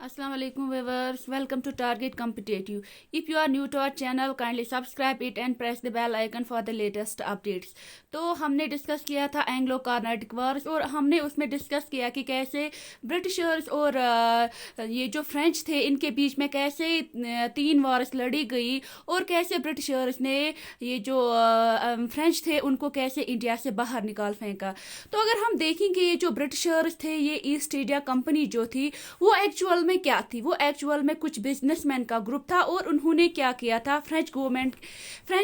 Assalamu alaikum viewers, welcome to Target Competitive. If you are new to our channel, kindly subscribe it and press the bell icon for the latest updates. तो हमने discuss किया था Anglo Carnatic wars और हमने उसमें discuss किया कि कैसे ब्रिटिशर्स और ये जो फ्रेंच थे इनके बीच में कैसे 3 वार्स लड़ी गई और कैसे ब्रिटिशर्स ने ये जो फ्रेंच थे उनको कैसे इंडिया से बाहर निकाल फेंका. तो अगर हम देखेंगे ये जो ब्रिटिशर्स थे ये ईस्ट इंडिया कंपनी जो थी वो एक्चुअल में क्या थी. वो एक्चुअल में कुछ बिजनेसमैन का ग्रुप था और उन्होंने क्या किया था. फ्रेंच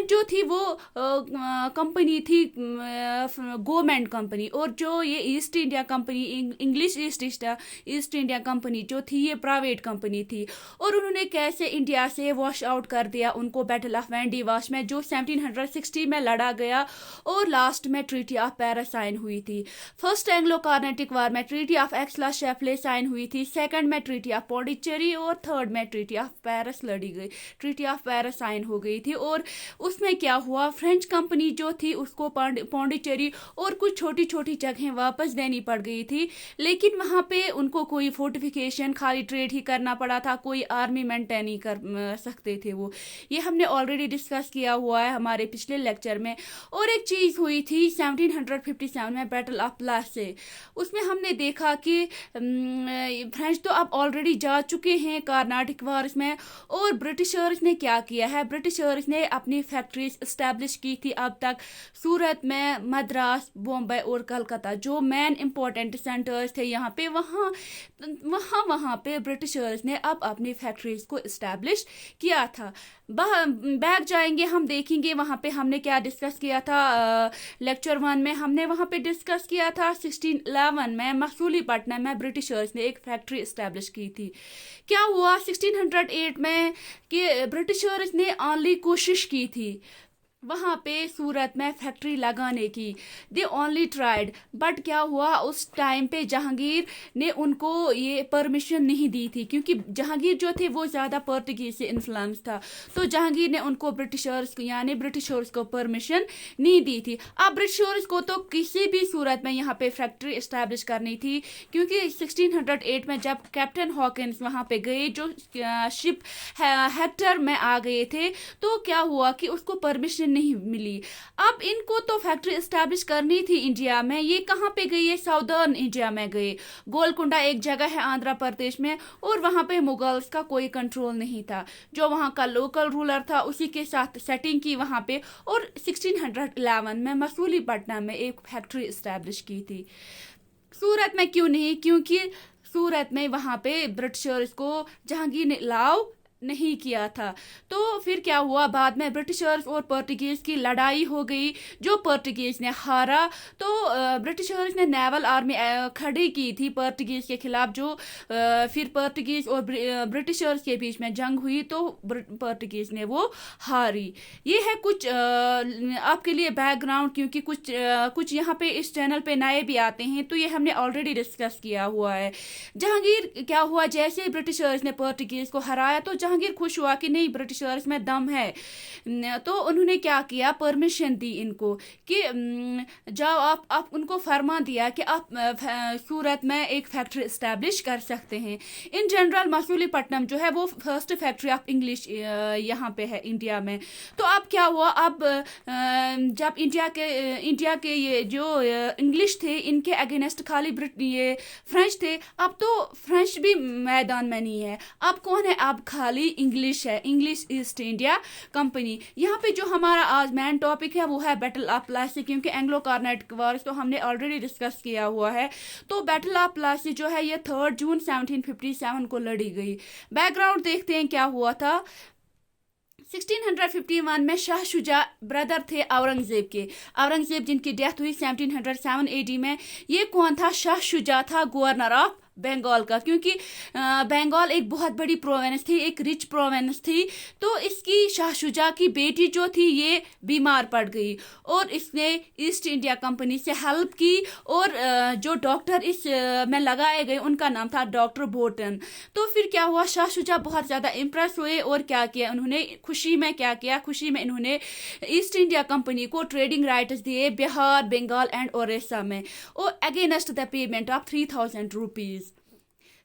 जो थी वो कंपनी थी गवर्नमेंट कंपनी और जो ये east India company English east India company जो थी ये प्राइवेट कंपनी थी. और उन्होंने कैसे इंडिया से वॉश आउट कर दिया उनको बैटल ऑफ वैंडी वाश में जो 1760 में लड़ा गया और लास्ट में ट्रीटी ऑफ पेरिस साइन हुई थी. फर्स्ट एंग्लो कार्नाटिक वार में ट्रीटी ऑफ एक्स-ला-चैप्ले साइन हुई थी. सेकंड में ट्रीटी ऑफ पौंडीचेरी और थर्ड में ट्रीटी ऑफ पेरिस लड़ी गई. ट्रीटी ऑफ पेरिस साइन हो गई थी और उसमें क्या हुआ. फ्रेंच कंपनी जो थी उसको पौंडीचेरी और कुछ छोटी छोटी जगहें वापस देनी पड़ गई थी. लेकिन वहां पे उनको कोई फोर्टिफिकेशन खाली ट्रेड ही करना पड़ा था. कोई आर्मी मेंटेन नहीं कर सकते थे वो. ये हमने ऑलरेडी डिस्कस किया हुआ है हमारे पिछले लेक्चर में. और एक चीज हुई थी 1757 में बैटल ऑफ प्लासे. उसमें हमने देखा कि फ्रेंच तो अब ऑलरेडी जा चुके हैं कार्नाटिक वार्स में और ब्रिटिशर्स ने क्या किया है. ब्रिटिशर्स ने अपनी फैक्ट्रीज इस्टेब्लिश की थी अब तक सूरत में, मद्रास, बॉम्बे और कलकत्ता जो मेन इंपॉर्टेंट सेंटर्स थे यहाँ पे. वहाँ पे ब्रिटिशर्स ने अब अपनी फैक्ट्रीज को इस्टेब्लिश किया था. बैक जाएंगे हम देखेंगे वहाँ पे हमने क्या डिस्कस किया था. लेक्चर 1 में हमने वहाँ पे डिस्कस किया था 1611 में मसूलीपट्टनम में ब्रिटिशर्स ने एक फैक्ट्री इस्टेब्लिश की थी. क्या हुआ 1608 में कि ब्रिटिशर्स ने ओनली कोशिश की थी वहाँ पे सूरत में फैक्ट्री लगाने की. दे ओनली ट्राइड बट क्या हुआ उस टाइम पे जहांगीर ने उनको ये परमिशन नहीं दी थी क्योंकि जहांगीर जो थे वो ज़्यादा पोर्तुगीज से इन्फ्लुएंस था. तो जहांगीर ने उनको ब्रिटिशर्स को परमिशन नहीं दी थी. अब ब्रिटिशर्स को तो किसी भी सूरत में यहाँ पे फैक्ट्री इस्टेब्लिश करनी थी क्योंकि 1608 में जब कैप्टन हॉकिंस वहाँ पे गए जो शिप हेक्टर में आ गए थे तो क्या हुआ कि उसको परमिशन नहीं मिली. अब इनको तो फैक्ट्री एस्टैब्लिश करनी थी इंडिया में. ये कहाँ पे गई है. साउदर्न इंडिया में गए. गोलकुंडा एक जगह है आंध्र प्रदेश में और वहां पे मुगल्स का कोई कंट्रोल नहीं था. जो वहां का लोकल रूलर था उसी के साथ सेटिंग की वहां पे और 1611 में मसूलीपट्टनम में एक फैक्ट्री एस्टैब्लिश की थी. सूरत में क्यों नहीं. क्योंकि सूरत में वहां पे ब्रिटिशर्स को जहांगीर ने अलाउ नहीं किया था. तो फिर क्या हुआ बाद में ब्रिटिशर्स और पोर्तुगीज की लड़ाई हो गई जो पोर्तुगीज ने हारा. तो ब्रिटिशर्स ने नेवल आर्मी खड़ी की थी पोर्तुगीज के खिलाफ जो फिर पोर्तुगीज और ब्रिटिशर्स के बीच में जंग हुई तो पोर्तुगीज ने वो हारी. ये है कुछ आपके लिए बैकग्राउंड क्योंकि कुछ यहाँ पे इस चैनल पे नए भी आते हैं तो ये हमने ऑलरेडी डिस्कस किया हुआ है. जहांगीर क्या हुआ जैसे ब्रिटिशर्स ने पोर्तुगीज को हराया तो जहांगीर खुश हुआ कि नहीं ब्रिटिशर्स में दम है. तो उन्होंने क्या किया परमिशन दी इनको कि जाओ आप उनको फरमान दिया कि आप सूरत में एक फैक्ट्री एस्टैब्लिश कर सकते हैं. इन जनरल मसूलीपट्टनम जो है वो फर्स्ट फैक्ट्री ऑफ इंग्लिश यहाँ पे है इंडिया में. तो अब क्या हुआ अब जब इंडिया के ये जो इंग्लिश थे इनके अगेंस्ट खाली ये फ्रेंच थे. अब तो फ्रेंच भी मैदान में नहीं है. अब कौन है. अब खाली इंग्लिश है. English east India company. यहाँ पे जो हमारा आज मेन टॉपिक है वो है बैटल ऑफ प्लासी क्योंकि एंग्लो कार्नाटिक वार्स तो हमने ऑलरेडी डिस्कस किया हुआ है. तो बैटल ऑफ प्लासी जो है ये 3 जून 1757 को लड़ी गई. बैकग्राउंड देखते हैं क्या हुआ था. 1651 में शाह शुजा ब्रदर थे औरंगजेब जिनकी डेथ हुई 1707 AD में. ये कौन था. शाह शुजा था गवर्नर ऑफ बंगाल का क्योंकि बंगाल एक बहुत बड़ी प्रोविंस थी एक रिच प्रोविंस थी. तो इसकी शाह शुजा की बेटी जो थी ये बीमार पड़ गई और इसने ईस्ट इंडिया कंपनी से हेल्प की और जो डॉक्टर इस में लगाए गए उनका नाम था डॉक्टर बोटन. तो फिर क्या हुआ शाह शुजा बहुत ज़्यादा इम्प्रेस हुए और क्या किया उन्होंने खुशी में इन्होंने ईस्ट इंडिया कंपनी को ट्रेडिंग राइट्स दिए बिहार, बंगाल एंड ओडिशा में और against the payment of 3000 rupees.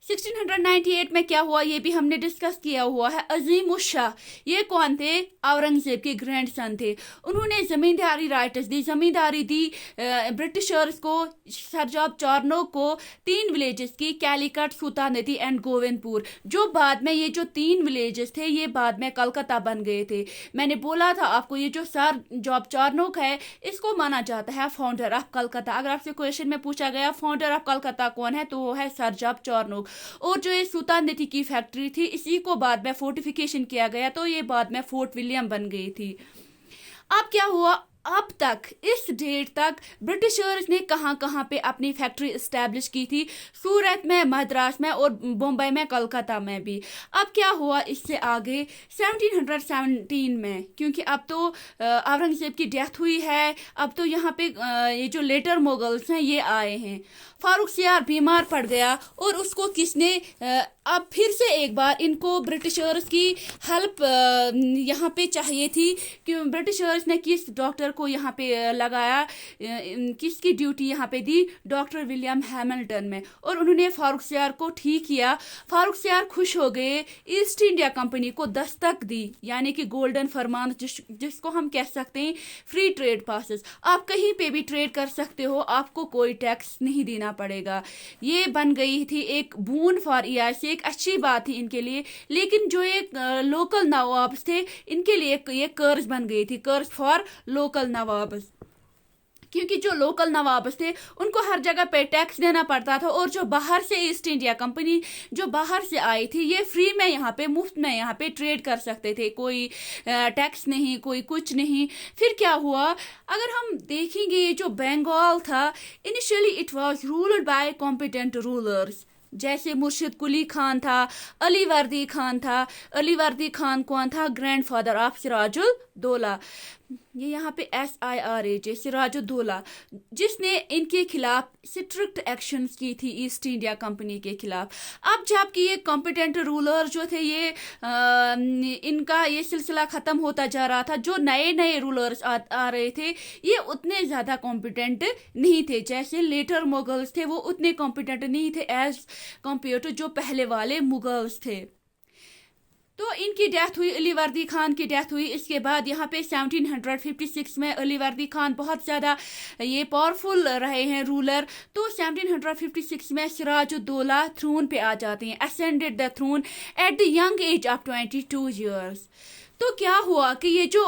1698 में क्या हुआ ये भी हमने डिस्कस किया हुआ है। अजीम उस शाह, ये कौन थे? औरंगजेब के ग्रैंड सन थे। उन्होंने जमींदारी राइट्स दी, जमींदारी दी ब्रिटिशर्स को, सरजाब चारनोक को 3 विलेजेस की, कैलीकट, सूता नदी एंड गोविंदपुर, जो बाद में ये जो 3 विलेजेस थे ये बाद में कलकत्ता बन गए थे। मैंने बोला था आपको ये जो सरजाब चारनोक है इसको माना जाता है फाउंडर ऑफ कलकत्ता। अगर आपसे क्वेश्चन में पूछा गया फाउंडर ऑफ कलकत्ता कौन है तो वो है सरजाब चारनोक। और जो ये सूता नदी की फैक्ट्री थी इसी को बाद में फोर्टिफिकेशन किया गया तो ये बाद में फोर्ट विलियम बन गई थी। अब क्या हुआ, अब तक इस डेट तक ब्रिटिशर्स ने कहाँ कहाँ पे अपनी फैक्ट्री इस्टेब्लिश की थी? सूरत में, मद्रास में और बम्बई में, कलकत्ता में भी। अब क्या हुआ इससे आगे 1717 में, क्योंकि अब तो औरंगजेब की डेथ हुई है, अब तो यहाँ पे ये जो लेटर मुगल्स हैं ये आए हैं। फारूक सियार बीमार पड़ गया और उसको किसने अब फिर से एक बार इनको ब्रिटिशर्स की हेल्प यहाँ पे चाहिए थी कि ब्रिटिशर्स ने किस डॉक्टर को यहाँ पे लगाया, किसकी ड्यूटी यहाँ पे दी? डॉक्टर विलियम हैमिल्टन में। और उन्होंने फारूक सियार को ठीक किया। फारूक सियार खुश हो गए, ईस्ट इंडिया कंपनी को दस्तक दी, यानी कि गोल्डन फरमान जिसको हम कह सकते हैं फ्री ट्रेड पासेस। आप कहीं पे भी ट्रेड कर सकते हो, आपको कोई टैक्स नहीं देना पड़ेगा। ये बन गई थी एक बून फॉर ईयर्स, एक अच्छी बात थी इनके लिए। लेकिन जो एक लोकल नवाब्स थे इनके लिए ये कर्ज बन गई थी, कर्ज फॉर लोकल नवाब्स, क्योंकि जो लोकल नवाब्स थे उनको हर जगह पे टैक्स देना पड़ता था। और जो बाहर से ईस्ट इंडिया कंपनी जो बाहर से आई थी ये फ्री में यहाँ पे, मुफ्त में यहाँ पे ट्रेड कर सकते थे, कोई टैक्स नहीं, कोई कुछ नहीं। फिर क्या हुआ, अगर हम देखेंगे ये जो बंगाल था initially it was ruled by competent rulers, जैसे मुर्शिद कुली खान था, अली वर्दी खान था। अली वर्दी खान कौन था? Grandfather of Sirajul Daula. ये यहाँ पे SIRAJ, सिराजुद्दौला, जिसने इनके खिलाफ स्ट्रिक्ट एक्शंस की थी ईस्ट इंडिया कंपनी के खिलाफ। अब जबकि ये कॉम्पिटेंट रूलर जो थे ये इनका ये सिलसिला खत्म होता जा रहा था, जो नए नए रूलर्स आ रहे थे ये उतने ज्यादा कॉम्पिटेंट नहीं थे। जैसे लेटर मुगल्स थे वो उतने कॉम्पिटेंट नहीं थे एज कंपेयर टू जो पहले वाले मुगल्स थे। तो इनकी डेथ हुई, अली वर्दी खान की डेथ हुई। इसके बाद यहाँ पे 1756 में अली वर्दी खान बहुत ज़्यादा ये पावरफुल रहे हैं रूलर। तो 1756 में सिराजुद्दौला थ्रोन पे आ जाते हैं, ascended the throne at the young age of 22 years. तो क्या हुआ कि ये जो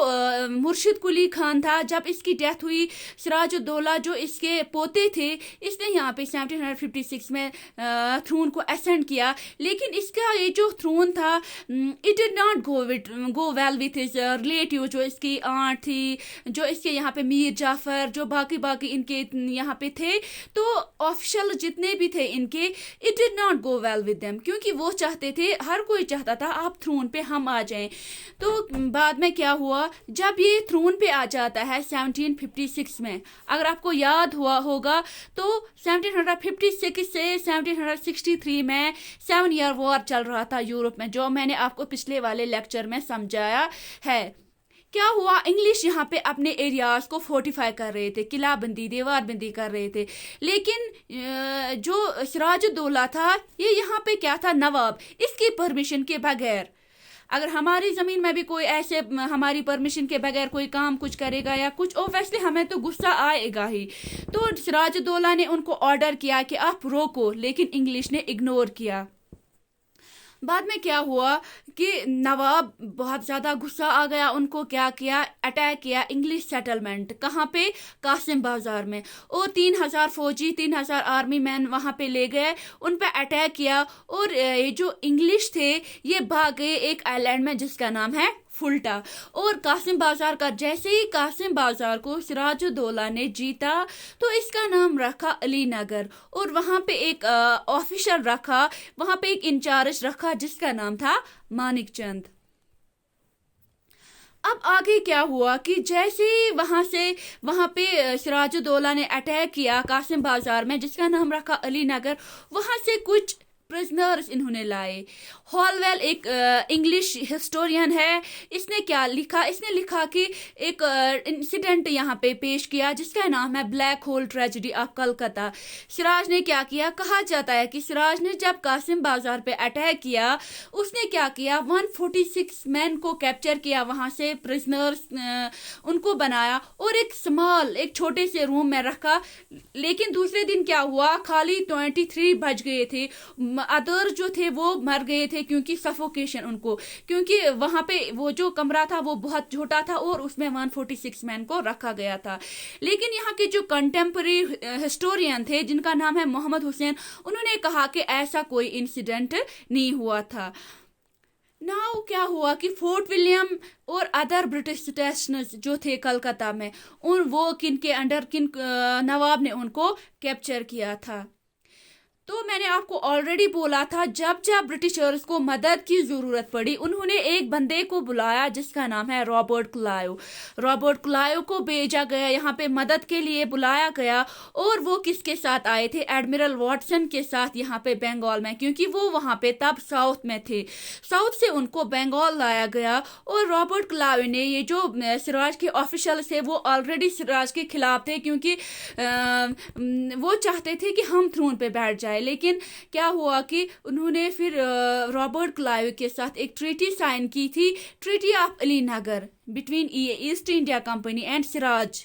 मुर्शिद कुली खान था, जब इसकी डेथ हुई, सिराजुद्दौला जो इसके पोते थे इसने यहाँ पे 1756 में थ्रोन को असेंड किया। लेकिन इसका ये जो थ्रोन था it did not go well with his relative, जो इसकी आंट थी, जो इसके यहाँ पे मीर जाफर, जो बाकी इनके यहाँ पे थे। तो ऑफिशियल जितने भी थे इनके, it did not go well with them, क्योंकि वो चाहते थे, हर कोई चाहता था आप थ्रोन पे हम आ जाएं। तो बाद में क्या हुआ, जब ये थ्रोन पे आ जाता है 1756 में, अगर आपको याद हुआ होगा तो 1756 से 1763 में 7 ईयर वॉर चल रहा था यूरोप में, जो मैंने आपको पिछले वाले लेक्चर में समझाया है। क्या हुआ, इंग्लिश यहाँ पे अपने एरियाज को फोर्टिफाई कर रहे थे, किला बंदी, दीवार बंदी कर रहे थे। लेकिन जो सिराजुद्दौला था ये यहाँ पे क्या था, नवाब, इसकी परमिशन के बगैर। अगर हमारी जमीन में भी कोई ऐसे हमारी परमिशन के बगैर कोई काम कुछ करेगा या कुछ, ओब्वियसली हमें तो गुस्सा आएगा ही। तो सिराजुद्दौला ने उनको ऑर्डर किया कि आप रोको, लेकिन इंग्लिश ने इग्नोर किया। बाद में क्या हुआ कि नवाब बहुत ज़्यादा गुस्सा आ गया, उनको क्या किया, अटैक किया इंग्लिश सेटलमेंट, कहाँ पे, कासिम बाजार में। और 3000 फौजी, 3000 आर्मी मैन वहाँ पे ले गए, उन पे अटैक किया। और ये जो इंग्लिश थे ये भाग गए एक आइलैंड में जिसका नाम है फुल्टा। और कासिम बाजार का, जैसे ही कासिम बाजार को सिराजुद्दौला ने जीता तो इसका नाम रखा अली नगर। और वहाँ पे एक ऑफिसर रखा, वहाँ पे एक इंचार्ज रखा जिसका नाम था मानिक चंद। अब आगे क्या हुआ कि जैसे ही वहाँ पे सिराजुद्दौला ने अटैक किया कासिम बाजार में जिसका नाम रखा अली नगर, वहाँ से कुछ प्रिजनर्स इन्होंने लाए। हॉलवेल एक इंग्लिश हिस्टोरियन है, इसने क्या लिखा, इसने लिखा कि एक इंसिडेंट यहाँ पे पेश किया जिसका नाम है black hole tragedy of Calcutta. Siraj ने क्या किया, कहा जाता है कि सिराज ने जब कासिम बाजार पे अटैक किया, उसने क्या किया, 146 मैन को कैप्चर किया, वहां से प्रिजनर्स उनको बनाया और एक छोटे से रूम में रखा। लेकिन दूसरे दिन क्या हुआ, खाली 23 बच गए थे, अदर जो थे वो मर गए थे क्योंकि सफोकेशन उनको, क्योंकि वहां पे वो जो कमरा था वो बहुत छोटा था और उसमें 146 मैन को रखा गया था। लेकिन यहाँ के जो कंटेम्पररी हिस्टोरियन थे जिनका नाम है मोहम्मद हुसैन, उन्होंने कहा कि ऐसा कोई इंसिडेंट नहीं हुआ था। नाउ क्या हुआ कि फोर्ट विलियम और अदर ब्रिटिश स्टेशंस जो थे कलकत्ता में, वो किन नवाब ने उनको कैप्चर किया था। तो मैंने आपको ऑलरेडी बोला था, जब जब ब्रिटिशर्स को मदद की जरूरत पड़ी उन्होंने एक बंदे को बुलाया जिसका नाम है रॉबर्ट क्लाइव। रॉबर्ट क्लाइव को भेजा गया, यहाँ पे मदद के लिए बुलाया गया, और वो किसके साथ आए थे, एडमिरल वाटसन के साथ यहाँ पे बंगाल में, क्योंकि वो वहाँ पे तब साउथ में थे। साउथ से उनको बंगाल लाया गया और रॉबर्ट क्लाइव ने, ये जो सिराज के ऑफिशियल्स थे वो ऑलरेडी सिराज के खिलाफ थे, क्योंकि वो चाहते थे कि हम थ्रोन पे बैठ जाए। लेकिन क्या हुआ कि उन्होंने फिर रॉबर्ट क्लाइव के साथ एक ट्रीटी साइन की थी, treaty of Alinagar, between east India company and Siraj.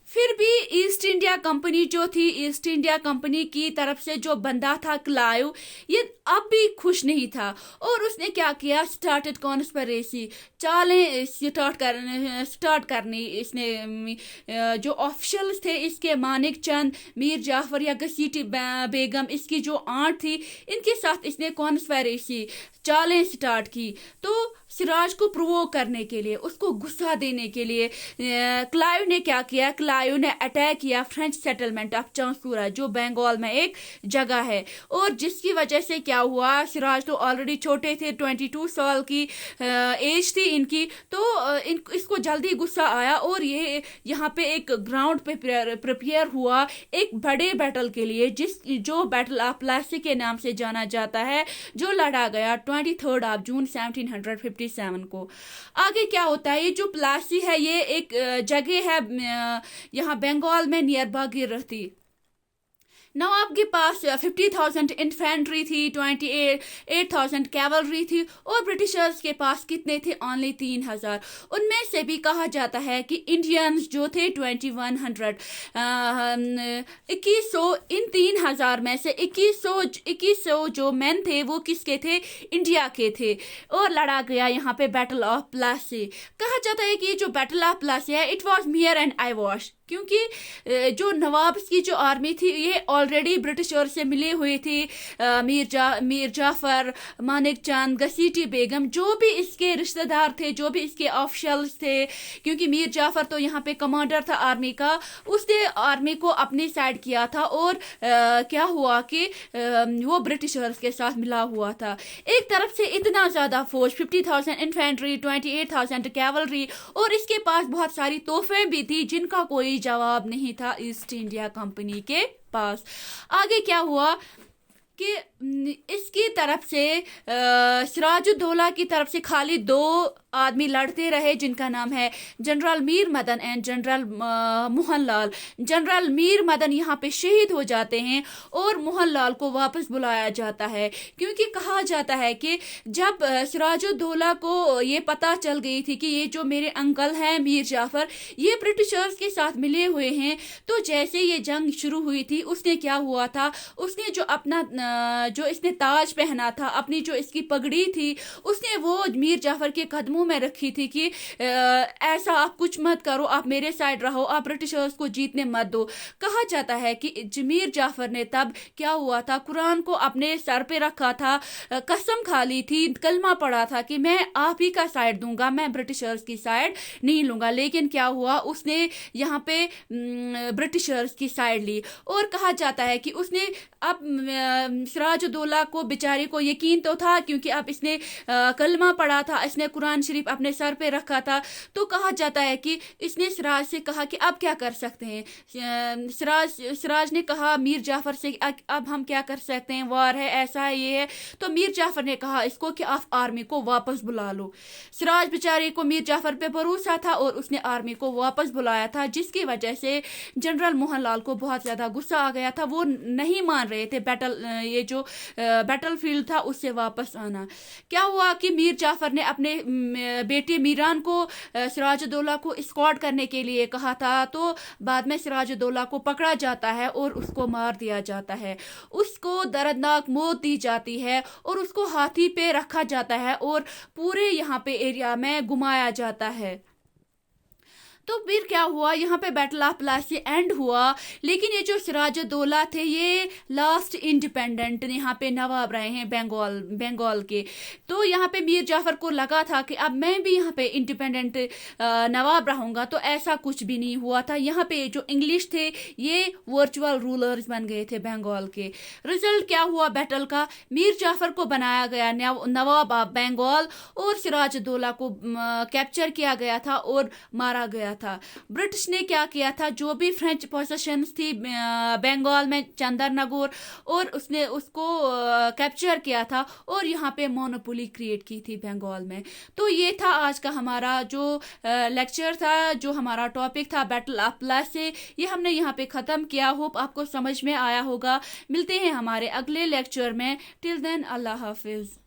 फिर भी ईस्ट इंडिया कंपनी जो थी, ईस्ट इंडिया कंपनी की तरफ से जो बंदा था क्लाइव, ये अब भी खुश नहीं था और उसने क्या किया, स्टार्टेड कॉन्स्पिरेसी, चालें स्टार्ट करनी। इसने जो ऑफिशियल्स थे इसके, मानिक चंद, मीर जाफर या घसीटी बेगम, इसकी जो आंट थी, इनके साथ इसने कॉन्स्पिरेसी, चालें स्टार्ट की। तो सिराज को प्रोवोक करने के लिए, उसको गुस्सा देने के लिए क्लाइव ने क्या किया, क्लाइव ने अटैक किया फ्रेंच सेटलमेंट ऑफ चांसूरा जो बंगाल में एक जगह है, और जिसकी वजह से क्या हुआ, सिराज तो ऑलरेडी छोटे थे, 22 साल की एज थी इनकी, तो इसको जल्दी गुस्सा आया और ये यहाँ पे एक ग्राउंड पे प्रिपेयर हुआ एक बड़े बैटल के लिए, जो बैटल ऑफ प्लासी के नाम से जाना जाता है, जो लड़ा गया 23 जून 1757 को। आगे क्या होता है, ये जो प्लासी है ये एक जगह है यहाँ बंगाल में नियर भागीरथी रहती। नवाब के पास 50,000 इन्फेंट्री थी, 28,000 कैवलरी थी, और ब्रिटिशर्स के पास कितने थे, ओनली 3,000। उनमें से भी कहा जाता है कि इंडियंस जो थे 2100, 2100, इन 3,000 में से 2100 जो मैन थे वो किसके थे, इंडिया के थे, और लड़ा गया यहाँ पे बैटल ऑफ प्लासी। कहा जाता है कि ये जो बैटल ऑफ प्लासी है, it was मियर and I wash, क्योंकि जो नवाब की जो आर्मी थी ये ऑलरेडी ब्रिटिशर से मिले हुए थे, मीर जाफर, मानिक चंद, घसीटी बेगम, जो भी इसके रिश्तेदार थे, जो भी इसके ऑफिशियल्स थे, क्योंकि मीर जाफर तो यहाँ पे कमांडर था आर्मी का, उसने आर्मी को अपनी साइड किया था, और क्या हुआ कि वो ब्रिटिशर्स के साथ मिला हुआ था। एक तरफ से इतना ज्यादा फौज, 50,000 इन्फेंट्री, 28,000 कैवलरी, और इसके पास बहुत सारी तोहफे भी थी जिनका कोई जवाब नहीं था ईस्ट इंडिया कंपनी के पास। आगे क्या हुआ कि इसकी तरफ से सिराजुद्दौला की तरफ से खाली 2 आदमी लड़ते रहे जिनका नाम है general Mir Madan and general Mohanlal. General Mir Madan यहाँ पे शहीद हो जाते हैं और मोहनलाल को वापस बुलाया जाता है, क्योंकि कहा जाता है कि जब सिराजुद्दौला को ये पता चल गई थी कि ये जो मेरे अंकल हैं मीर जाफर, ये ब्रिटिशर्स के साथ मिले हुए हैं, तो जैसे ये जंग शुरू हुई थी उसने क्या हुआ था, उसने जो अपना जो इसने ताज पहना था, अपनी जो इसकी पगड़ी थी, उसने वो मीर जाफर के कदमों में रखी थी कि ऐसा आप कुछ मत करो, आप मेरे साइड रहो, आप ब्रिटिशर्स को जीतने मत दो। कहा जाता है कि मीर जाफर ने तब क्या हुआ था, कुरान को अपने सर पे रखा था, कसम खा ली थी, कलमा पड़ा था कि मैं आप ही का साइड दूंगा, मैं ब्रिटिशर्स की साइड नहीं लूंगा। लेकिन क्या हुआ, उसने यहाँ पे ब्रिटिशर्स की साइड ली, और कहा जाता है कि उसने अब सिराजुद्दौला को बेचारे को यकीन तो था, क्योंकि अब इसने कलमा पढ़ा था, इसने कुरान शरीफ अपने सर पे रखा था। तो कहा जाता है कि इसने सिराज से कहा कि अब क्या कर सकते हैं। सिराज ने कहा मीर जाफर से अब हम क्या कर सकते हैं, वार है, ऐसा है, ये है। तो मीर जाफर ने कहा इसको कि आप आर्मी को वापस बुला लो। सिराज बेचारे को मीर जाफर पे भरोसा था और उसने आर्मी को वापस बुलाया था, जिसकी वजह से जनरल मोहन लाल को बहुत ज्यादा गुस्सा आ गया था। वो नहीं मान रहे थे ये जो बैटल फील्ड था उससे वापस आना। क्या हुआ कि मीर जाफर ने अपने बेटे मीरान को सिराजुद्दौला को स्कॉट करने के लिए कहा था। तो बाद में सिराजुद्दौला को पकड़ा जाता है और उसको मार दिया जाता है। उसको दर्दनाक मौत दी जाती है और उसको हाथी पे रखा जाता है और पूरे यहाँ पे एरिया में घुमाया जाता है। तो फिर क्या हुआ, यहाँ पे बैटल ऑफ प्लासी एंड हुआ। लेकिन ये जो सिराजुद्दौला थे ये लास्ट इंडिपेंडेंट यहाँ पे नवाब रहे हैं बंगाल के। तो यहाँ पे मीर जाफर को लगा था कि अब मैं भी यहाँ पे इंडिपेंडेंट नवाब रहूंगा। तो ऐसा कुछ भी नहीं हुआ था। यहाँ पे जो इंग्लिश थे ये वर्चुअल रूलर्स बन गए थे बंगाल के। रिजल्ट क्या हुआ बैटल का, मीर जाफर को बनाया गया नवाब ऑफ बंगाल और सिराजुद्दौला को कैप्चर किया गया था और मारा गया था। ब्रिटिश ने क्या किया था, जो भी फ्रेंच पोसेशंस थी बंगाल में चंदरनगोर, और उसने उसको कैप्चर किया था और यहाँ पे मोनोपोली क्रिएट की थी बंगाल में। तो ये था आज का हमारा जो लेक्चर था, जो हमारा टॉपिक था बैटल ऑफ प्लासी, ये हमने यहाँ पे ख़त्म किया। होप आपको समझ में आया होगा। मिलते हैं हमारे अगले लेक्चर में। टिल देन अल्लाह हाफिज।